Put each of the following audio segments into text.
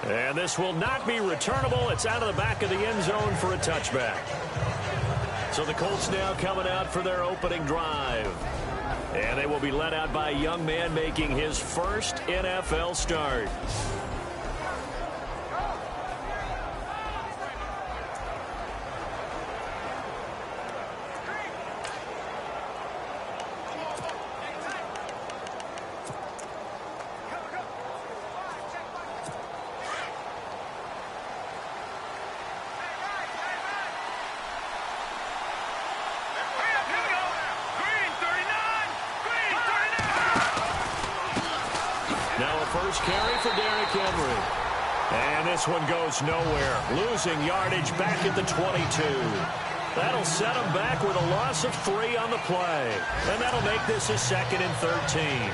And this will not be returnable. It's out of the back of the end zone for a touchback. So the Colts now coming out for their opening drive. And they will be led out by a young man making his first NFL start. First carry for Derrick Henry. And this one goes nowhere. Losing yardage back at the 22. That'll set him back with a loss of 3 on the play. And that'll make this a 2nd and 13.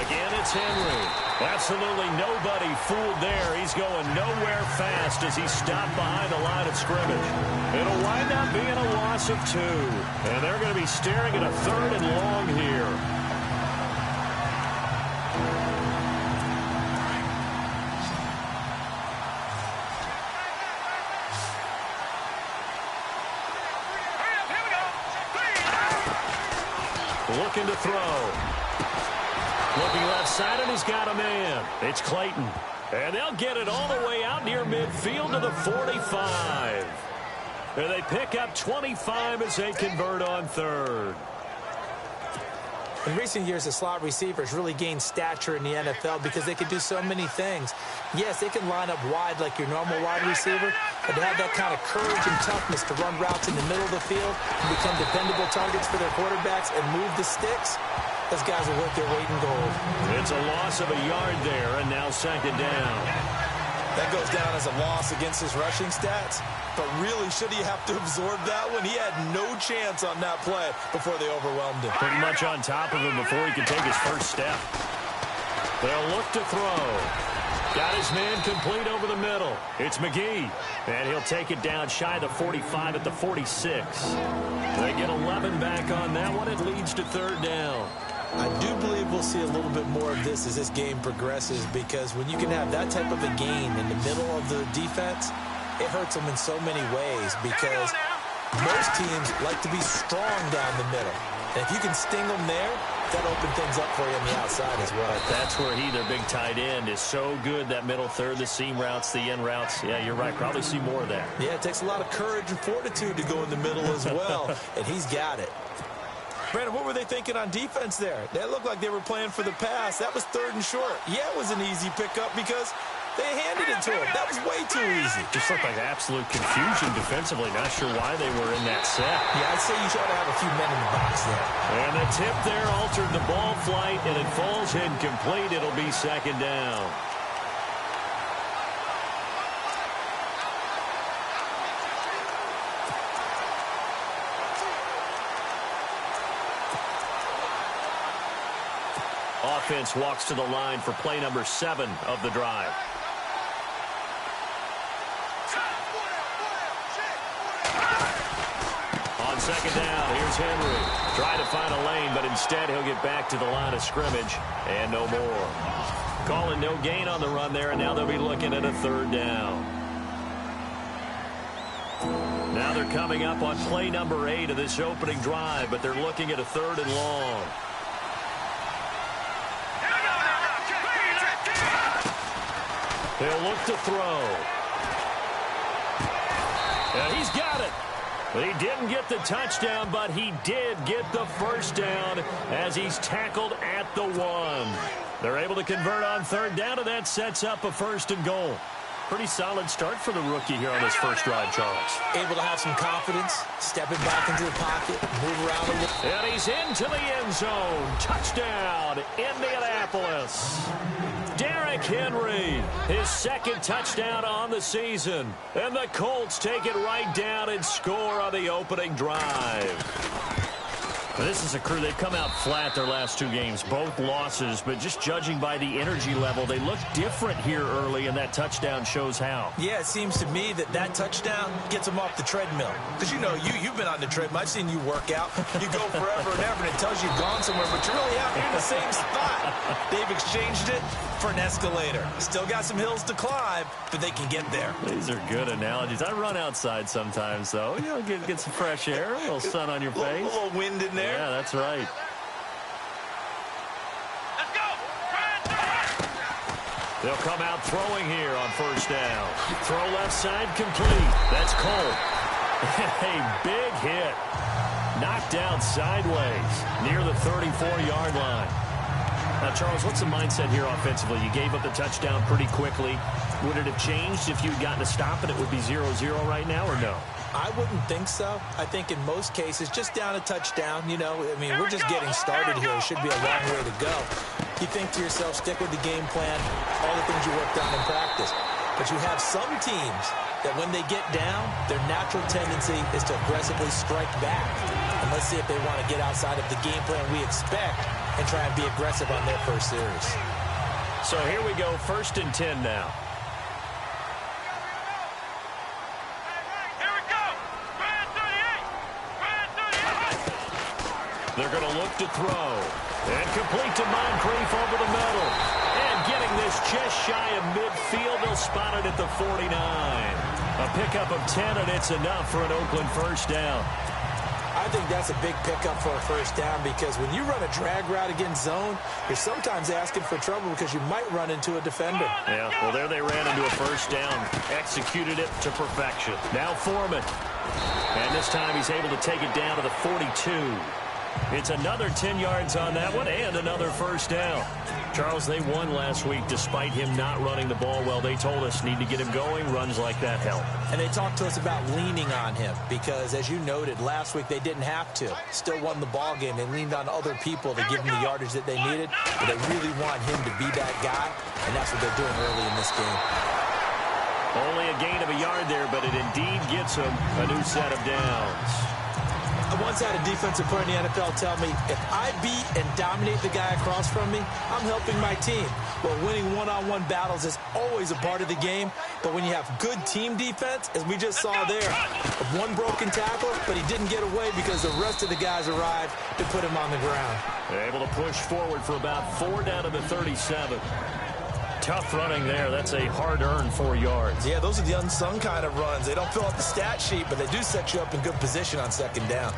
Again, it's Henry. Absolutely nobody fooled there. He's going nowhere fast as he's stopped behind the line of scrimmage. It'll wind up being a loss of 2. And they're going to be staring at a 3rd and long here. Looking to throw. Looking left side, and he's got a man. It's Clayton. And they'll get it all the way out near midfield to the 45. And they pick up 25 as they convert on 3rd. In recent years, the slot receivers really gained stature in the NFL because they can do so many things. Yes, they can line up wide like your normal wide receiver, but to have that kind of courage and toughness to run routes in the middle of the field and become dependable targets for their quarterbacks and move the sticks, those guys will worth their weight in gold. It's a loss of a yard there, and now 2nd down. That goes down as a loss against his rushing stats. But really, should he have to absorb that one? He had no chance on that play before they overwhelmed him. Pretty much on top of him before he could take his first step. They'll look to throw. Got his man complete over the middle. It's McGee. And he'll take it down shy of the 45 at the 46. They get 11 back on that one. It leads to 3rd down. I do believe we'll see a little bit more of this as this game progresses, because when you can have that type of a gain in the middle of the defense, it hurts them in so many ways, because most teams like to be strong down the middle. And if you can sting them there, that'll open things up for you on the outside as well. That's where he, their big tight end, is so good, that middle third, the seam routes, the end routes. Yeah, you're right. Probably see more of that. Yeah, it takes a lot of courage and fortitude to go in the middle as well, and he's got it. Brandon, what were they thinking on defense there? They looked like they were playing for the pass. That was 3rd and short. Yeah, it was an easy pickup because they handed it to him. That was way too easy. Just looked like absolute confusion defensively. Not sure why they were in that set. Yeah, I'd say you try to have a few men in the box there. And the tip there altered the ball flight, and it falls incomplete. It'll be 2nd down. Offense walks to the line for play number 7 of the drive. On 2nd down, here's Henry. Try to find a lane, but instead he'll get back to the line of scrimmage, and no more. Calling no gain on the run there, and now they'll be looking at a 3rd down. Now they're coming up on play number 8 of this opening drive, but they're looking at a 3rd and long. They'll look to throw. And he's got it. He didn't get the touchdown, but he did get the first down as he's tackled at the 1. They're able to convert on 3rd down, and that sets up a 1st and goal. Pretty solid start for the rookie here on this first drive, Charles. Able to have some confidence, stepping back into the pocket, move around a little. And he's into the end zone. Touchdown, Indianapolis. Derrick Henry, his 2nd touchdown on the season. And the Colts take it right down and score on the opening drive. This is a crew, they've come out flat their last 2 games, both losses, but just judging by the energy level, they look different here early, and that touchdown shows how. Yeah, it seems to me that touchdown gets them off the treadmill. Because, you know, you've been on the treadmill. I've seen you work out. You go forever and ever, and it tells you you've gone somewhere, but you're really out here in the same spot. They've exchanged it for an escalator. Still got some hills to climb, but they can get there. These are good analogies. I run outside sometimes, though. You know, get some fresh air, a little sun on your face. A little wind in there. Yeah, that's right. Let's go! They'll come out throwing here on first down. Throw left side complete. That's Cole. A big hit. Knocked down sideways near the 34-yard line. Now, Charles, what's the mindset here offensively? You gave up the touchdown pretty quickly. Would it have changed if you had gotten a stop and it would be 0-0 right now, or no? I wouldn't think so. I think in most cases, just down a touchdown, you know, I mean, we're just getting started here. It should be a long way to go. You think to yourself, stick with the game plan, all the things you worked on in practice. But you have some teams that when they get down, their natural tendency is to aggressively strike back. And let's see if they want to get outside of the game plan we expect and try and be aggressive on their first series. So here we go, 1st and 10 now. They're going to look to throw. And complete to Moncrief over the middle. And getting this just shy of midfield. They'll spot it at the 49. A pickup of 10, and it's enough for an Oakland first down. I think that's a big pickup for a first down because when you run a drag route against zone, you're sometimes asking for trouble because you might run into a defender. Yeah, well, there they ran into a first down. Executed it to perfection. Now Foreman. And this time he's able to take it down to the 42. It's another 10 yards on that one and another first down. Charles, they won last week despite him not running the ball well. They told us need to get him going. Runs like that help. And they talked to us about leaning on him because, as you noted, last week they didn't have to. Still won the ball game. They leaned on other people to give them the yardage that they needed. But they really want him to be that guy, and that's what they're doing early in this game. Only a gain of a yard there, but it indeed gets him a new set of downs. I once had a defensive player in the NFL tell me, if I beat and dominate the guy across from me, I'm helping my team. Well, winning one-on-one battles is always a part of the game, but when you have good team defense, as we just saw there, one broken tackle, but he didn't get away because the rest of the guys arrived to put him on the ground. They're able to push forward for about 4 down to the 37. Tough running there. That's a hard-earned 4 yards. Yeah, those are the unsung kind of runs. They don't fill out the stat sheet, but they do set you up in good position on second down.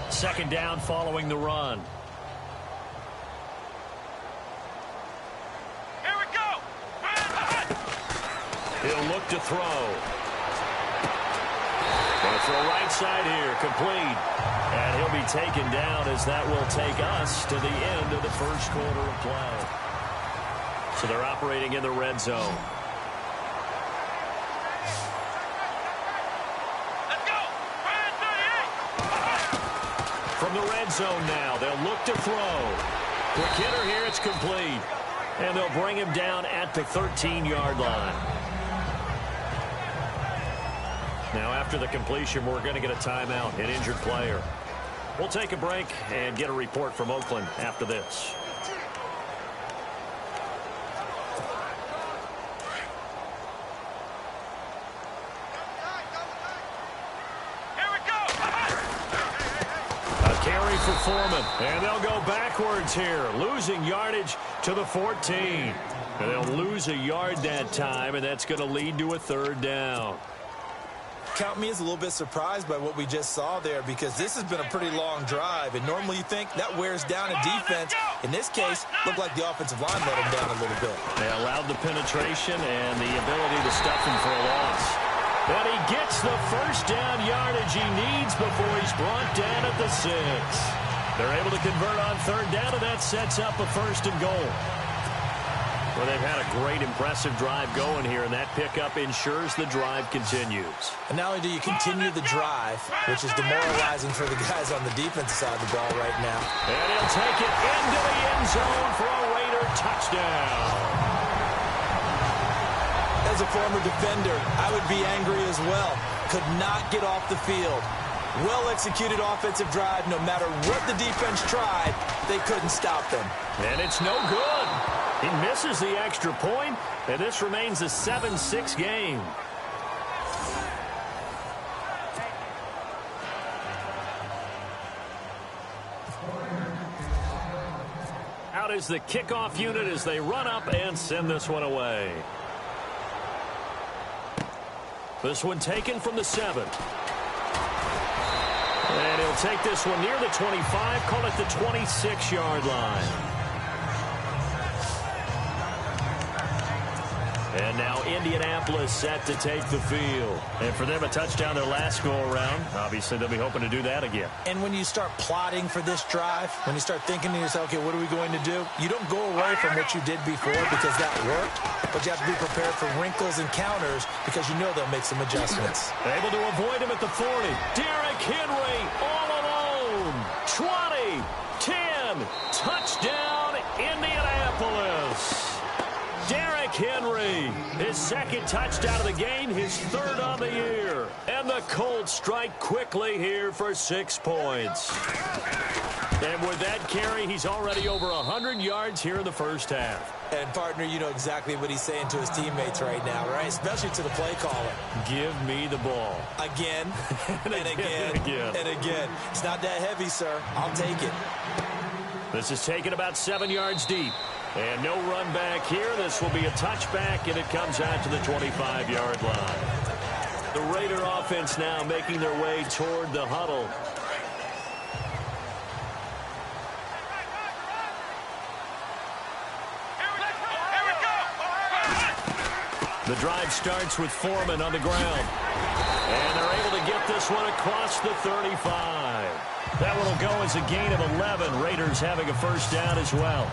Second down following the run. Here we go. He'll look to throw. Going to throw right side here, complete. And he'll be taken down as that will take us to the end of the first quarter of play. So they're operating in the red zone. Let's go. From the red zone now, they'll look to throw. Quick hitter here, it's complete. And they'll bring him down at the 13-yard line. Now, after the completion, we're going to get a timeout, an injured player. We'll take a break and get a report from Oakland after this. Here we go. A carry for Foreman, and they'll go backwards here, losing yardage to the 14. And they'll lose a yard that time, and that's going to lead to a third down. Count me as a little bit surprised by what we just saw there because this has been a pretty long drive, and normally you think that wears down a defense. In this case, looked like the offensive line let him down a little bit. They allowed the penetration and the ability to stuff him for a loss. But he gets the first down yardage he needs before he's brought down at the 6. They're able to convert on third down, and that sets up a 1st and goal. Well, they've had a great, impressive drive going here, and that pickup ensures the drive continues. And not only do you continue the drive, which is demoralizing for the guys on the defensive side of the ball right now. And he'll take it into the end zone for a Raider touchdown. As a former defender, I would be angry as well. could not get off the field. Well-executed offensive drive. No matter what the defense tried, they couldn't stop them. And it's no good. He misses the extra point, and this remains a 7-6 game. Out is the kickoff unit as they run up and send this one away. This one taken from the 7. And he'll take this one near the 25, call it the 26-yard line. And now Indianapolis set to take the field. And for them, a touchdown their last go-around. Obviously, they'll be hoping to do that again. And when you start plotting for this drive, when you start thinking to yourself, okay, what are we going to do? You don't go away from what you did before because that worked, but you have to be prepared for wrinkles and counters because you know they'll make some adjustments. Able to avoid him at the 40. Derrick Henry all alone. 20, 10, touchdown, Indianapolis. Derrick Henry, his second touchdown of the game, his third on the year. And the Colts strike quickly here for 6 points. And with that carry, he's already over 100 yards here in the first half. And, partner, you know exactly what he's saying to his teammates right now, right? Especially to the play caller. Give me the ball. Again, and again, and again. It's not that heavy, sir. I'll take it. This is taken about 7 yards deep. And no run back here. This will be a touchback, and it comes out to the 25-yard line. The Raider offense now making their way toward the huddle. The drive starts with Foreman on the ground. And they're able to get this one across the 35. That one will go as a gain of 11. Raiders having a first down as well.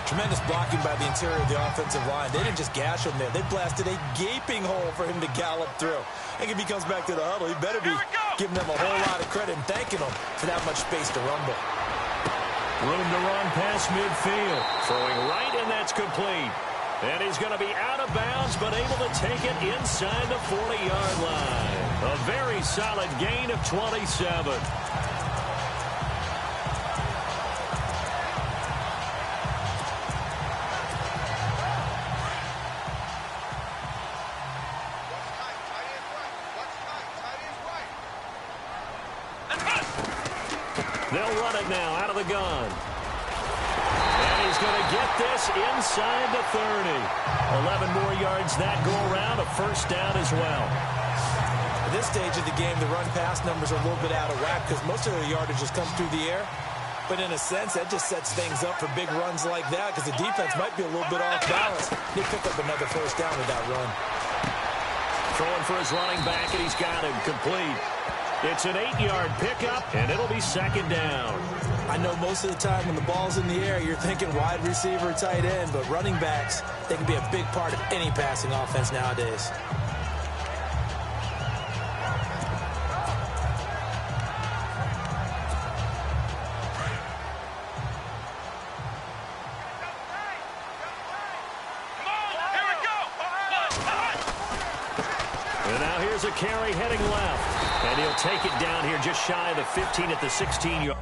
Tremendous blocking by the interior of the offensive line. They didn't just gash him there. They blasted a gaping hole for him to gallop through. I think if he comes back to the huddle, he better be giving them a whole lot of credit and thanking them for that much space to rumble. Room to run past midfield. Throwing right, and that's complete. And he's going to be out of bounds, but able to take it inside the 40-yard line. A very solid gain of 27. They'll run it now out of the gun. And he's going to get this inside the 30. 11 more yards that go around, a first down as well. At this stage of the game, the run-pass numbers are a little bit out of whack because most of their yardage just comes through the air. But in a sense, that just sets things up for big runs like that because the defense might be a little bit off balance. They pick up another first down with that run. Throwing for his running back, and he's got him complete. It's an 8-yard pickup, and it'll be second down. I know most of the time when the ball's in the air, you're thinking wide receiver, tight end, but running backs, they can be a big part of any passing offense nowadays. And now here's a carry heading left. And he'll take it down here just shy of the 15 at the 16-yard.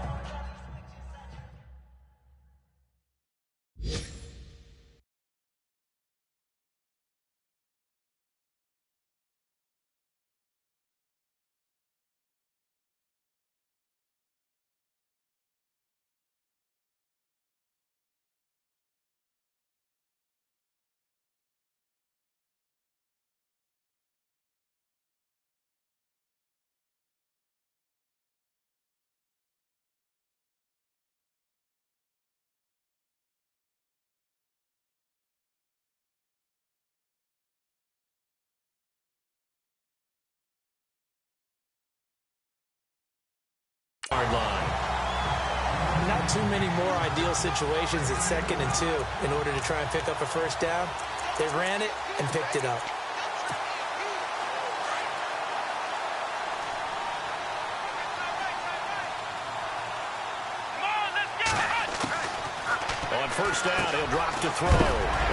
Line. Not too many more ideal situations at 2nd and 2 in order to try and pick up a first down. They ran it and picked it up. On first down, he'll drop to throw.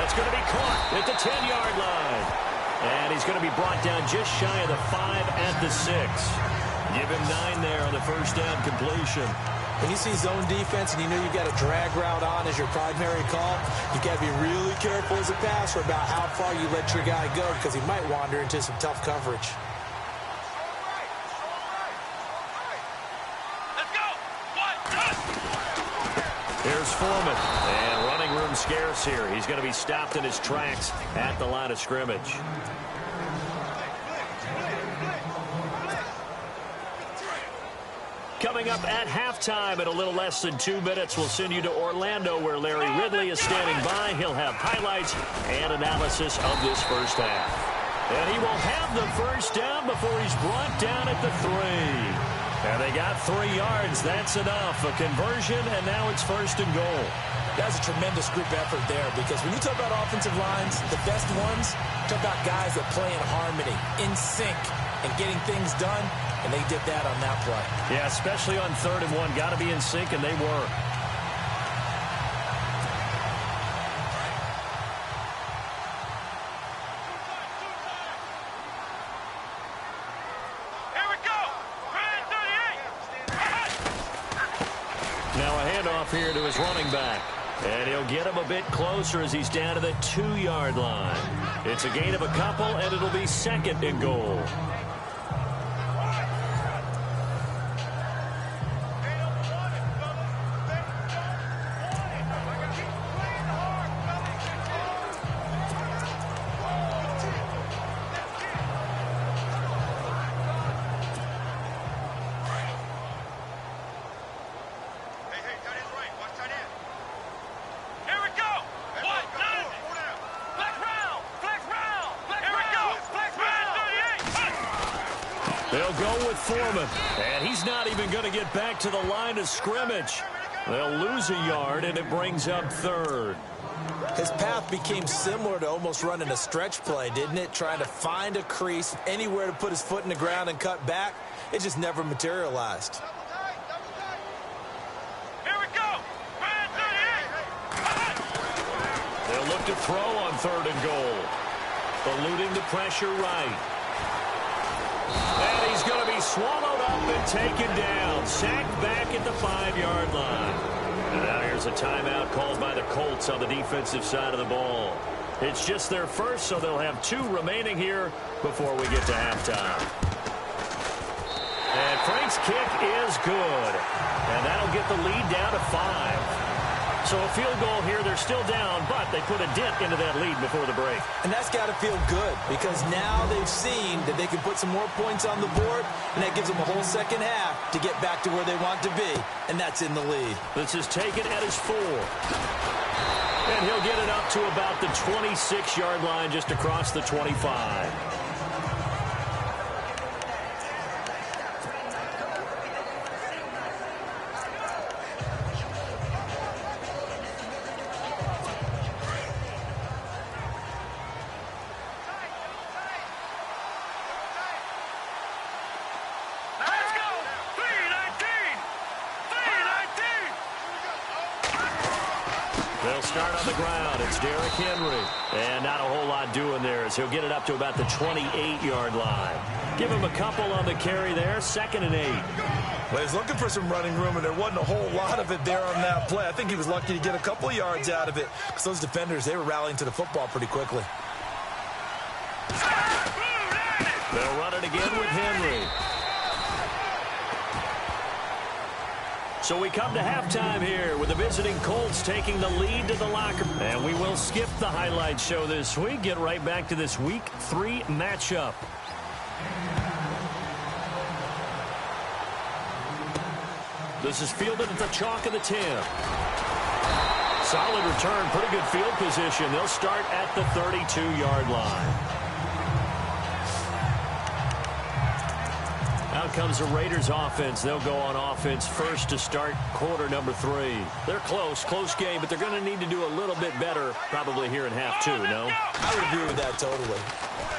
That's going to be caught at the 10-yard line. And he's going to be brought down just shy of the 5 at the 6. Give him 9 there on the first down completion. When you see zone defense and you know you've got a drag route on as your primary call, you've got to be really careful as a passer about how far you let your guy go because he might wander into some tough coverage. Here's Foreman, and running room scarce here. He's going to be stopped in his tracks at the line of scrimmage. Coming up at halftime in a little less than 2 minutes, we'll send you to Orlando where Larry Ridley is standing by. He'll have highlights and analysis of this first half. And he will have the first down before he's brought down at the 3. And they got 3 yards. That's enough. A conversion, and now it's first and goal. That's a tremendous group effort there because when you talk about offensive lines, the best ones, talk about guys that play in harmony, in sync, and getting things done, and they did that on that play. Yeah, especially on 3rd and 1. Got to be in sync, and they were. Here to his running back. And he'll get him a bit closer as he's down to the 2-yard line. It's a gain of a couple, and it'll be 2nd and goal. They'll go with Foreman, and he's not even going to get back to the line of scrimmage. They'll lose a yard, and it brings up 3rd. His path became similar to almost running a stretch play, didn't it? Trying to find a crease, anywhere to put his foot in the ground and cut back. It just never materialized. Here we go. They'll look to throw on 3rd and goal. Eluding the pressure right. And he's going to be swallowed up and taken down. Sacked back at the 5-yard line. And now here's a timeout called by the Colts on the defensive side of the ball. It's just their first, so they'll have 2 remaining here before we get to halftime. And Frank's kick is good. And that'll get the lead down to 5. So a field goal here, they're still down, but they put a dent into that lead before the break. And that's got to feel good because now they've seen that they can put some more points on the board, and that gives them a whole second half to get back to where they want to be, and that's in the lead. This is taken at his 4. And he'll get it up to about the 26-yard line just across the 25. They'll start on the ground. It's Derrick Henry. And not a whole lot doing there as he'll get it up to about the 28-yard line. Give him a couple on the carry there. 2nd and 8. Well, he's looking for some running room, and there wasn't a whole lot of it there on that play. I think he was lucky to get a couple of yards out of it because those defenders, they were rallying to the football pretty quickly. They'll run it again with Henry. So we come to halftime here with the visiting Colts taking the lead to the locker. And we will skip the highlight show this week. Get right back to this Week 3 matchup. This is fielded at the chalk of the 10. Solid return, pretty good field position. They'll start at the 32-yard line. Out comes the Raiders offense. They'll go on offense first to start quarter number 3. They're close game, but they're going to need to do a little bit better probably here in half 2, no? I would agree with that totally.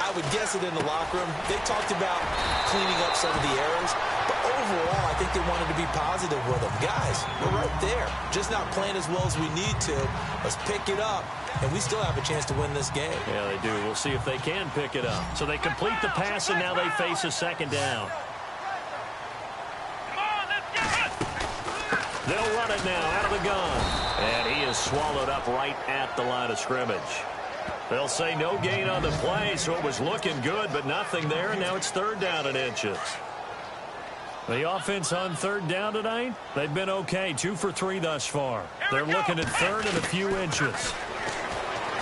I would guess it in the locker room. They talked about cleaning up some of the errors, but overall, I think they wanted to be positive with them. Guys, we're right there. just not playing as well as we need to. Let's pick it up, and we still have a chance to win this game. Yeah, they do. We'll see if they can pick it up. So they complete the pass, and now they face a second down. Come on, let's get it. They'll run it now out of the gun. And he is swallowed up right at the line of scrimmage. They'll say no gain on the play, so it was looking good, but nothing there, and now it's third down and inches. The offense on third down tonight, they've been okay, 2 for 3 thus far. They're looking at third and a few inches.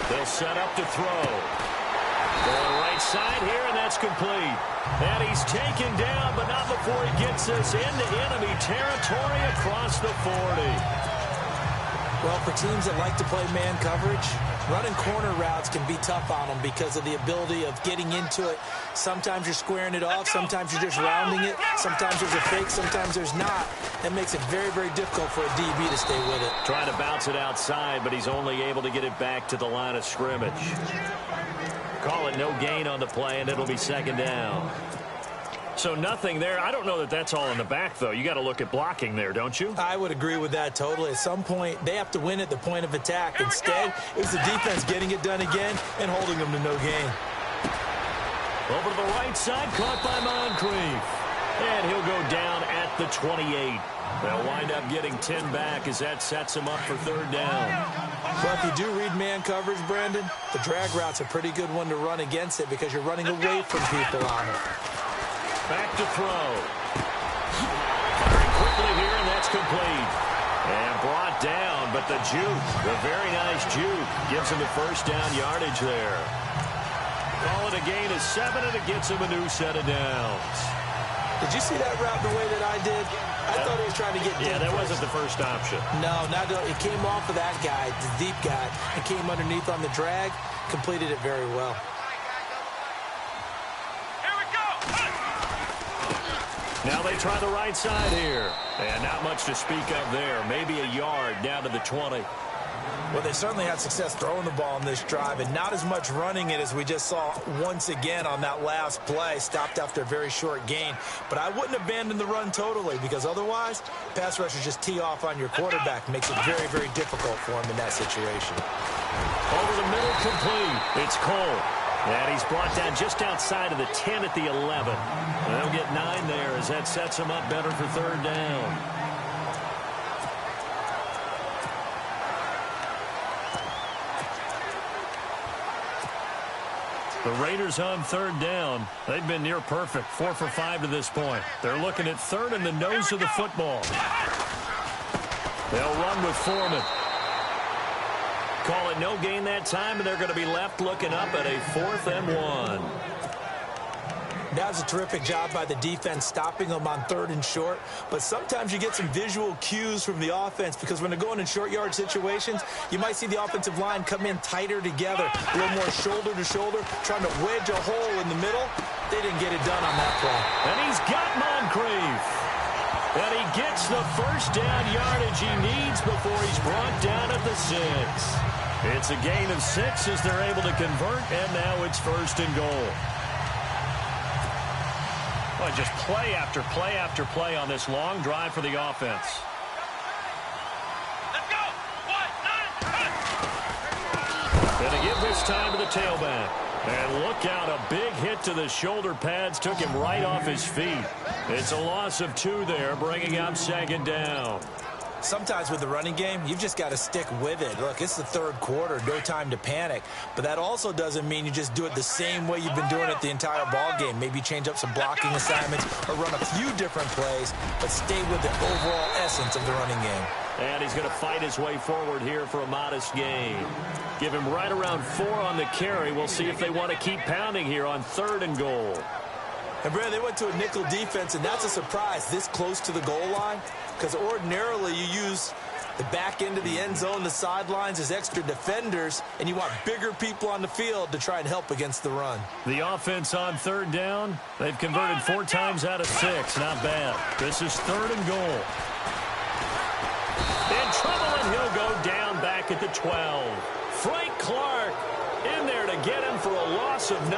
They'll set up to throw. Going right side here, and that's complete. And he's taken down, but not before he gets us into enemy territory across the 40. Well, for teams that like to play man coverage, running corner routes can be tough on them because of the ability of getting into it. Sometimes you're squaring it off. Sometimes you're just rounding it. Sometimes there's a fake. Sometimes there's not. That makes it very, very difficult for a DB to stay with it. Trying to bounce it outside, but he's only able to get it back to the line of scrimmage. Call it no gain on the play, and it'll be second down. So nothing there. I don't know that that's all in the back, though. You got to look at blocking there, don't you? I would agree with that totally. At some point, they have to win at the point of attack. Instead, it was the defense getting it done again and holding them to no gain. Over to the right side, caught by Moncrief. And he'll go down at the 28. They'll wind up getting 10 back as that sets him up for third down. Well, if you do read man coverage, Brandon, the drag route's a pretty good one to run against it because you're running away from people on it. Back to throw. Very quickly here, and that's complete. And brought down, but the juke, the very nice juke, gives him the first down yardage there. Call it a gain of 7, and it gets him a new set of downs. Did you see that route the way that I did? I thought he was trying to get deep. Yeah, that wasn't the first option. No, it came off of that guy, the deep guy, and came underneath on the drag, completed it very well. Now they try the right side here. And not much to speak of there. Maybe a yard down to the 20. Well, they certainly had success throwing the ball in this drive, and not as much running it as we just saw once again on that last play. Stopped after a very short gain. But I wouldn't abandon the run totally, because otherwise, pass rushers just tee off on your quarterback. Makes it very, very difficult for him in that situation. Over the middle, complete. It's Cole. And he's brought down just outside of the 10 at the 11. And they'll get 9 there as that sets him up better for third down. The Raiders on third down. They've been near perfect, 4 for 5 to this point. They're looking at third in the nose of the football. They'll run with Foreman. Call it no gain that time, and they're going to be left looking up at a 4th and 1. That was a terrific job by the defense stopping them on third and short. But sometimes you get some visual cues from the offense because when they're going in short yard situations, you might see the offensive line come in tighter together, a little more shoulder to shoulder, trying to wedge a hole in the middle. They didn't get it done on that play. And he's got Moncrief. And he gets the first down yardage he needs before he's brought down at the 6. It's a gain of 6 as they're able to convert, and now it's 1st and goal. Well, just play after play after play on this long drive for the offense. Let's go. 1, 9, And to give this time to the tailback. And look out, a big hit to the shoulder pads took him right off his feet. It's a loss of 2 there, bringing up second down. Sometimes with the running game, you've just got to stick with it. Look, it's the third quarter, no time to panic. But that also doesn't mean you just do it the same way you've been doing it the entire ball game. Maybe change up some blocking assignments or run a few different plays, but stay with the overall essence of the running game. And he's going to fight his way forward here for a modest gain. Give him right around 4 on the carry. We'll see if they want to keep pounding here on 3rd and goal. And, Brad, they went to a nickel defense, and that's a surprise this close to the goal line because ordinarily you use the back end of the end zone, the sidelines as extra defenders, and you want bigger people on the field to try and help against the run. The offense on third down, they've converted 4 times out of 6. Not bad. This is 3rd and goal. In trouble, and he'll go down back at the 12. Frank Clark in there to get him for a loss of 9,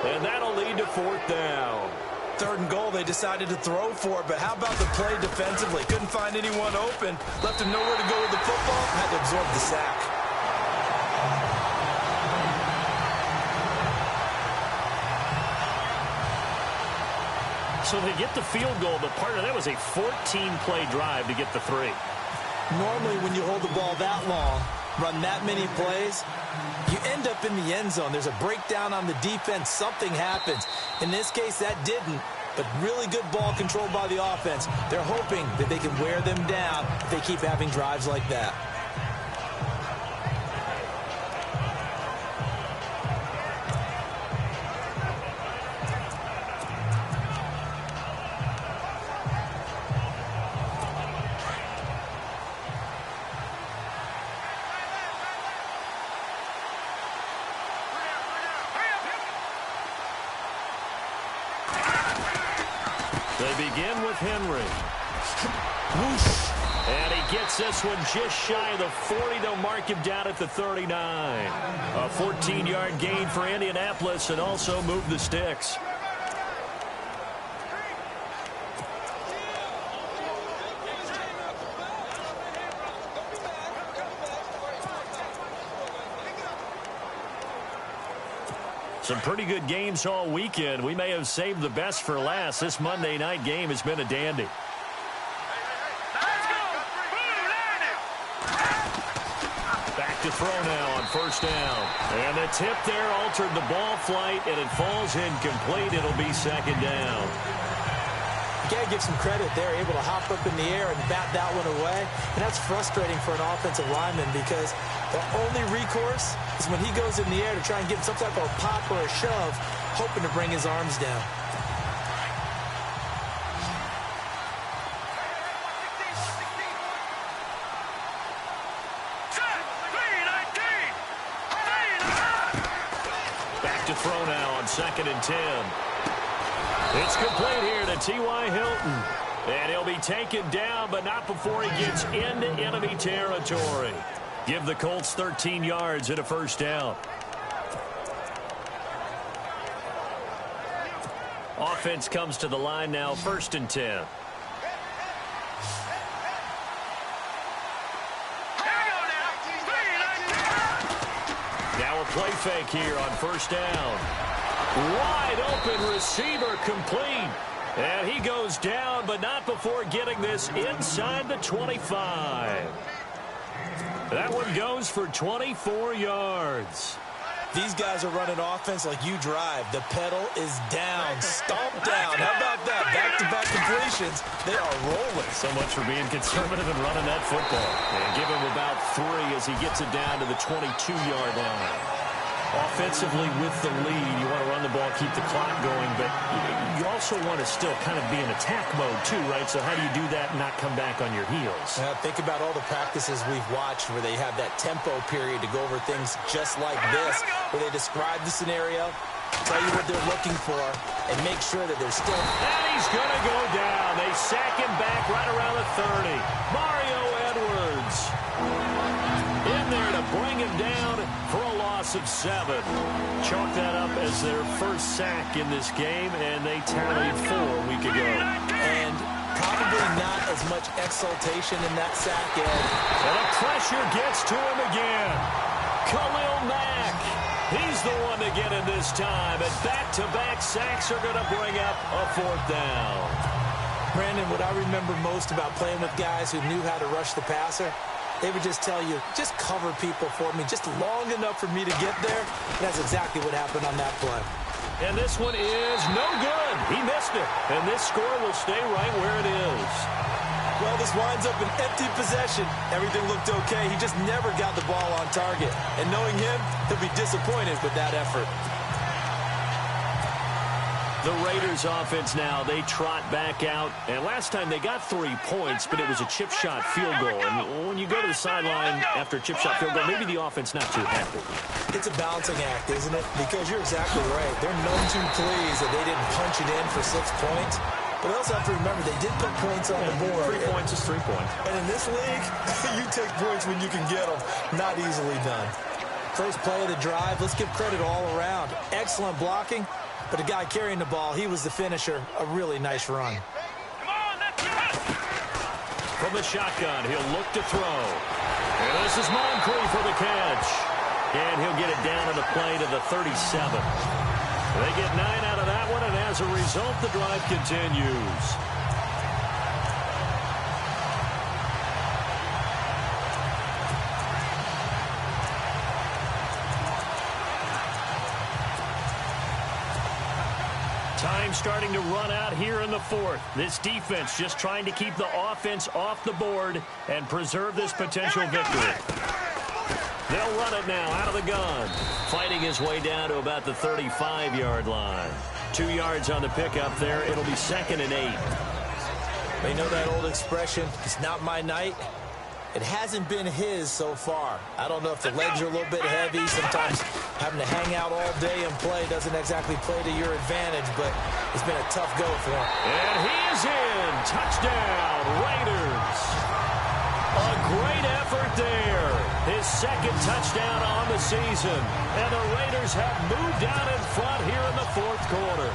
and that'll lead to 4th down. 3rd and goal, they decided to throw for it, but how about the play defensively? Couldn't find anyone open, left him nowhere to go with the football, had to absorb the sack. So they get the field goal, but part of that was a 14-play drive to get the 3. Normally when you hold the ball that long, run that many plays, you end up in the end zone. There's a breakdown on the defense. Something happens. In this case, that didn't, but really good ball control by the offense. They're hoping that they can wear them down if they keep having drives like that. They begin with Henry. Whoosh. And he gets this one just shy of the 40. They'll mark him down at the 39. A 14-yard gain for Indianapolis and also move the sticks. Some pretty good games all weekend. We may have saved the best for last. This Monday night game has been a dandy. Back to throw now on 1st down. And the tip there altered the ball flight, and it falls incomplete. It'll be 2nd down. You got to give some credit. They're able to hop up in the air and bat that one away. And that's frustrating for an offensive lineman because the only recourse is when he goes in the air to try and get some type of a pop or a shove, hoping to bring his arms down. Back to throw now on 2nd and 10. It's complete here to T.Y. Hilton. And he'll be taken down, but not before he gets into enemy territory. Give the Colts 13 yards and a 1st down. Offense comes to the line now, 1st and 10. Now a play fake here on 1st down. Wide open receiver complete. And he goes down, but not before getting this inside the 25. That one goes for 24 yards. These guys are running offense like you drive. The pedal is down, stomp down. How about that? Back-to-back completions. They are rolling. So much for being conservative and running that football. And give him about 3 as he gets it down to the 22-yard line. Offensively with the lead, you want to run the ball, keep the clock going, but you also want to still kind of be in attack mode too, right? So how do you do that and not come back on your heels? Think about all the practices we've watched where they have that tempo period to go over things just like this, where they describe the scenario, tell you what they're looking for, and make sure that they're still... And he's going to go down. They sack him back right around the 30. Mario Edwards in there to bring him down for a loss of 7. Chalk that up as their first sack in this game, and they tallied 4 a week ago. And probably not as much exultation in that sack, Ed. And the pressure gets to him again. Khalil Mack, he's the one to get in this time, and back-to-back sacks are going to bring up a 4th down. Brandon, what I remember most about playing with guys who knew how to rush the passer, they would just tell you, just cover people for me, just long enough for me to get there. And that's exactly what happened on that play. And this one is no good. He missed it. And this score will stay right where it is. Well, this winds up an empty possession. Everything looked okay. He just never got the ball on target. And knowing him, he'll be disappointed with that effort. The Raiders offense now, they trot back out. And last time they got 3 points, but it was a chip shot field goal. And when you go to the sideline after a chip shot field goal, maybe the offense not too happy. It's a balancing act, isn't it? Because you're exactly right. They're none too pleased that they didn't punch it in for 6 points. But they also have to remember they did put points on the board. 3 points is 3 points. And in this league, you take points when you can get them. Not easily done. First play of the drive, let's give credit all around. Excellent blocking. But the guy carrying the ball, he was the finisher. A really nice run. Come on, let's go. From the shotgun, he'll look to throw. And this is Moncrief for the catch. And he'll get it down to the play to the 37. They get 9 out of that one, and as a result, the drive continues. Time starting to run out here in the fourth. This defense just trying to keep the offense off the board and preserve this potential victory. They'll run it now out of the gun. Fighting his way down to about the 35-yard line. 2 yards on the pickup there. It'll be 2nd and 8. They know that old expression, it's not my night. It hasn't been his so far. I don't know if the legs are a little bit heavy. Sometimes having to hang out all day and play doesn't exactly play to your advantage, but it's been a tough go for him. And he is in. Touchdown, Raiders. A great effort there. His 2nd touchdown on the season. And the Raiders have moved out in front here in the 4th quarter.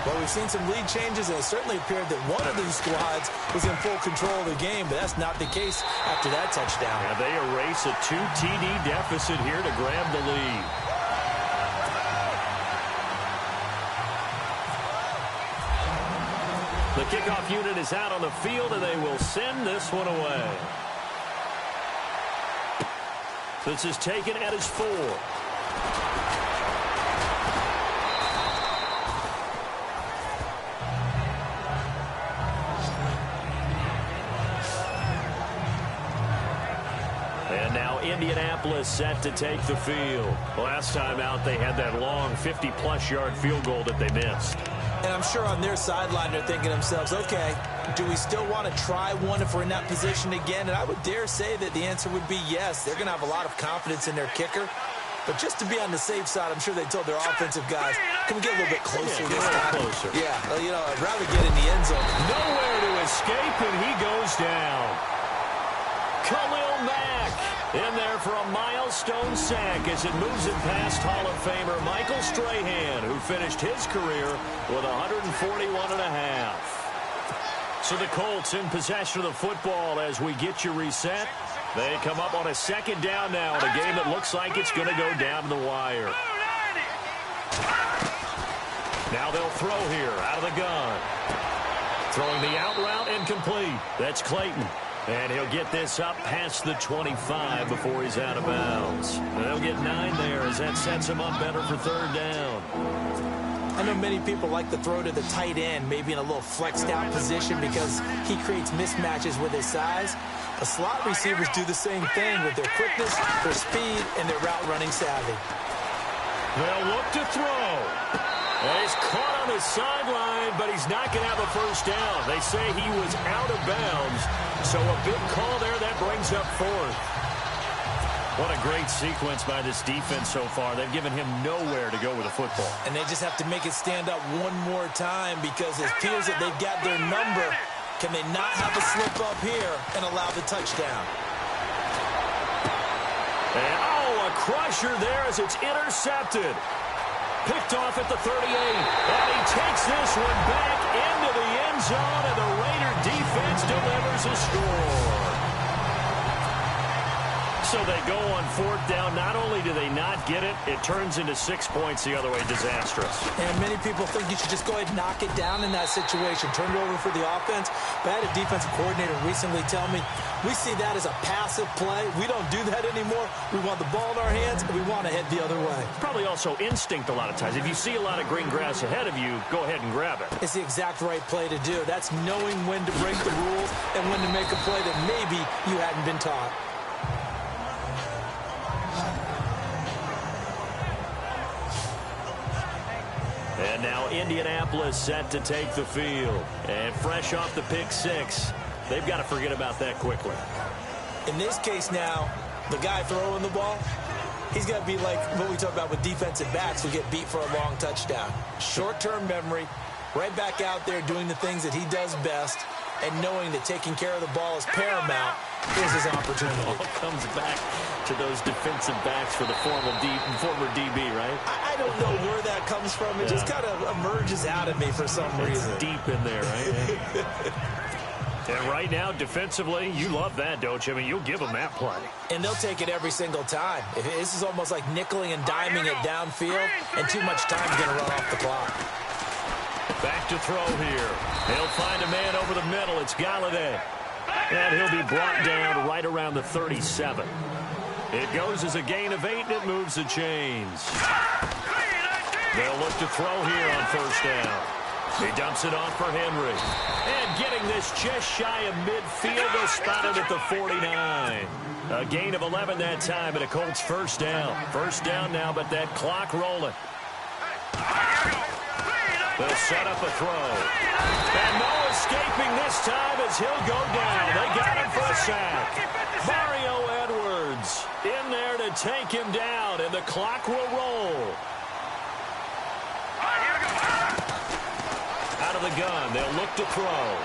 Well, we've seen some lead changes, and it certainly appeared that one of these squads was in full control of the game, but that's not the case after that touchdown. And they erase a 2 TD deficit here to grab the lead. The kickoff unit is out on the field, and they will send this one away. This is taken at his 4. And now Indianapolis set to take the field. Last time out, they had that long 50-plus yard field goal that they missed. And I'm sure on their sideline they're thinking to themselves, okay, do we still want to try one if we're in that position again? And I would dare say that the answer would be yes. They're going to have a lot of confidence in their kicker. But just to be on the safe side, I'm sure they told their offensive guys, can we get a little bit closer this time? Closer. Yeah, you know, I'd rather get in the end zone. Nowhere to escape, and he goes down. Khalil Mack in there for a milestone sack as it moves it past Hall of Famer Michael Strahan, who finished his career with 141.5. So the Colts in possession of the football as we get you reset. They come up on a 2nd down now in a game that looks like it's going to go down to the wire. Now they'll throw here out of the gun. Throwing the out route incomplete. That's Clayton. And he'll get this up past the 25 before he's out of bounds. They'll get 9 there as that sets him up better for 3rd down. I know many people like to throw to the tight end, maybe in a little flexed out position because he creates mismatches with his size. The slot receivers do the same thing with their quickness, their speed, and their route running savvy. They'll look to throw. And he's caught on the sideline, but he's not going to have a 1st down. They say he was out of bounds, so a big call there that brings up 4th. What a great sequence by this defense so far. They've given him nowhere to go with the football. And they just have to make it stand up one more time because it appears that they've got their number. Can they not have a slip up here and allow the touchdown? And, oh, a crusher there as it's intercepted. Picked off at the 38. And he takes this one back into the end zone, and the Raider defense delivers a score. So they go on 4th down. Not only do they not get it, it turns into 6 points the other way. Disastrous. And many people think you should just go ahead and knock it down in that situation. Turn it over for the offense. But I had a defensive coordinator recently tell me, we see that as a passive play. We don't do that anymore. We want the ball in our hands, and we want to head the other way. Probably also instinct a lot of times. If you see a lot of green grass ahead of you, go ahead and grab it. It's the exact right play to do. That's knowing when to break the rules and when to make a play that maybe you hadn't been taught. And now Indianapolis set to take the field. And fresh off the pick 6, they've got to forget about that quickly. In this case now, the guy throwing the ball, he's got to be like what we talk about with defensive backs who get beat for a long touchdown. Short-term memory, right back out there doing the things that he does best, and knowing that taking care of the ball is paramount Here's his opportunity. It all comes back to those defensive backs for the former DB, right? I don't know where that comes from. It just kind of emerges out of me for some reason. It's deep in there, right? And right now, defensively, you love that, don't you? I mean, you'll give them that play. And they'll take it every single time. This is almost like nickeling and diming it downfield, and too much time's going to run off the clock. Back to throw here. He'll find a man over the middle. It's Galladay. And he'll be brought down right around the 37. It goes as a gain of 8, and it moves the chains. They'll look to throw here on first down. He dumps it off for Henry. And getting this just shy of midfield, they'll spot it at the 49. A gain of 11 that time, and a Colts first down. First down now, but that clock rolling. They'll set up a throw. And no escaping this time as he'll go down. They got him for a sack. Mario Edwards in there to take him down, and the clock will roll. Out of the gun, they'll look to throw.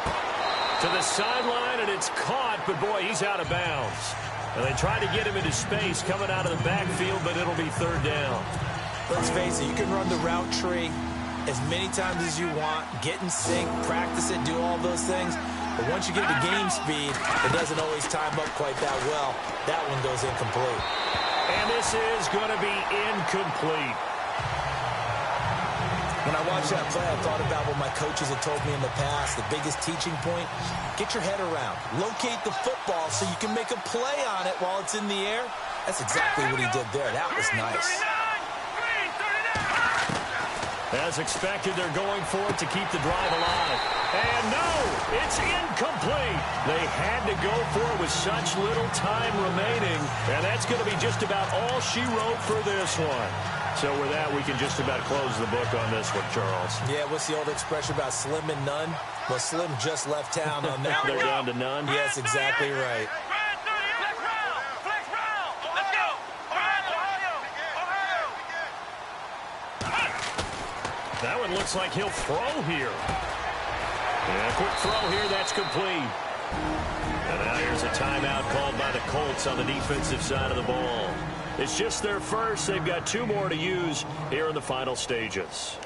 To the sideline, and it's caught, but boy, he's out of bounds. And they try to get him into space coming out of the backfield, but it'll be third down. Let's face it, you can run the route tree as many times as you want, get in sync, practice it, do all those things. But once you get to game speed, it doesn't always time up quite that well. That one goes incomplete. And this is going to be incomplete. When I watched that play, I thought about what my coaches had told me in the past. The biggest teaching point, get your head around. Locate the football so you can make a play on it while it's in the air. That's exactly what he did there. That was nice. As expected, they're going for it to keep the drive alive. And no, it's incomplete. They had to go for it with such little time remaining. And that's going to be just about all she wrote for this one. So with that, we can just about close the book on this one, Charles. Yeah, what's the old expression about slim and none? Well, Slim just left town on that. They're down to none? Yes, exactly right. That one looks like he'll throw here. And a quick throw here, that's complete. And now here's a timeout called by the Colts on the defensive side of the ball. It's just their first. They've got 2 more to use here in the final stages.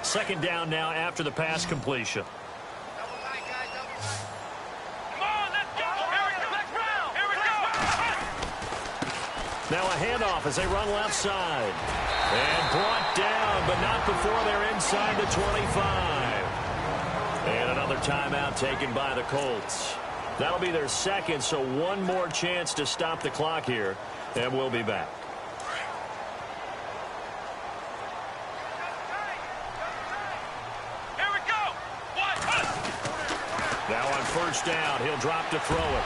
Second down now after the pass completion. Now a handoff as they run left side. And brought down, but not before they're inside the 25. And another timeout taken by the Colts. That'll be their second, so one more chance to stop the clock here, and we'll be back. Here we go. Now on first down, he'll drop to throw it.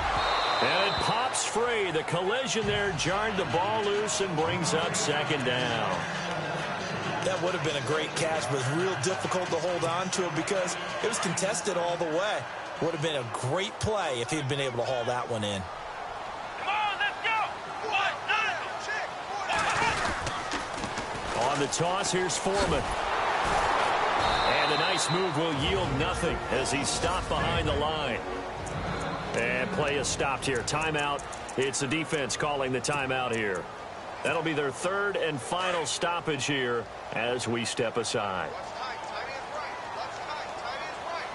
And it pops free. The collision there jarred the ball loose and brings up second down. That would have been a great catch, but it's real difficult to hold on to it because it was contested all the way. Would have been a great play if he'd been able to haul that one in. Come on, let's go. On the toss, here's Foreman. And a nice move will yield nothing as he's stopped behind the line. And play is stopped here. Timeout. It's the defense calling the timeout here. That'll be their third and final stoppage here as we step aside.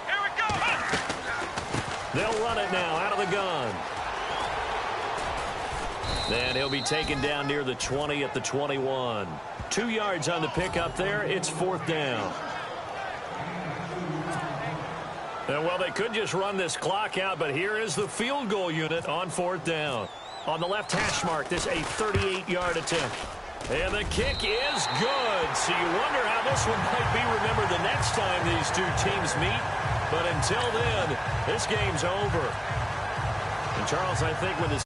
Here we go. They'll run it now out of the gun. And he'll be taken down near the 20 at the 21. 2 yards on the pickup there. It's fourth down. And well, they could just run this clock out, but here is the field goal unit on fourth down. On the left hash mark, this a 38-yard attempt. And the kick is good. So you wonder how this one might be remembered the next time these two teams meet. But until then, this game's over. And Charles, I think when this